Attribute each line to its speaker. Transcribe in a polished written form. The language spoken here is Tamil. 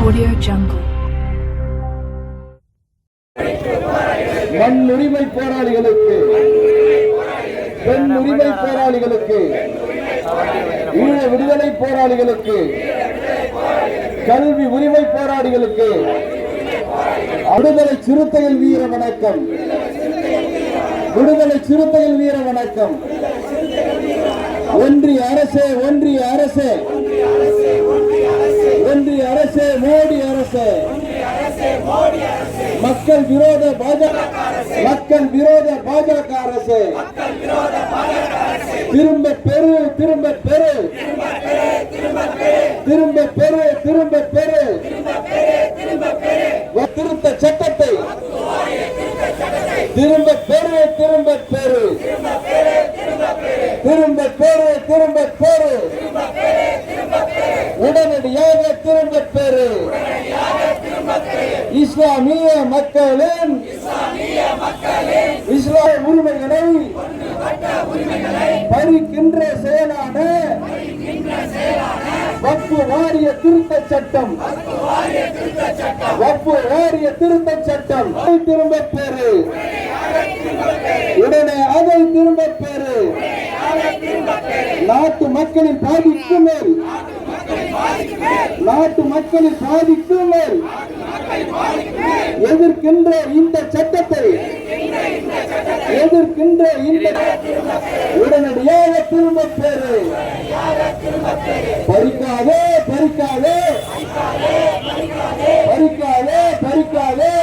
Speaker 1: Audio Jungle.
Speaker 2: மண் உரிமை போராளிகளுக்கு, பெண் உரிமை போராளிகளுக்கு, ஈழ விடுதலை போராளிகளுக்கு, கல்வி உரிமை போராளிகளுக்கு விடுதலை சிறுத்தைகள் வீர வணக்கம். விடுதலை சிறுத்தைகள் வீர வணக்கம். ஒன்றிய அரசே, ஒன்றிய அரசே, ஒன்றிய அரசே, மோடி அரசே, மக்கள் விரோத பாஜக, மக்கள் விரோத பாஜக அரசு திரும்ப பெறு, திரும்ப பெறு, திரும்ப பெறு, திரும்ப பெறு, திருத்த சட்டத்தை திரும்ப பெறு, திரும்ப பெறு, திரும்ப பெறு, திரும்ப பெறு, உடனடியாக திரும்ப பெறு. இஸ்லாமிய மக்களின் இஸ்லாமிய உரிமைகளை பறிக்கின்ற செயலான வக்ஃபு வாரிய திருத்த சட்டம், வக்ஃபு வாரிய திருத்த சட்டம் திரும்ப பெறு, உடனே அதை திரும்ப பெறு. நாட்டு மக்களின் பாதிக்கு மேல், நாட்டு மக்களின் பாதிக்கு மேல் எதிர்க்கின்ற இந்த சட்டத்தை, எதிர்க்கின்ற இந்த உடனடியாக திரும்ப பெறு. பறிக்காதே, பறிக்காதே, பறிக்காதே, பறிக்காதே,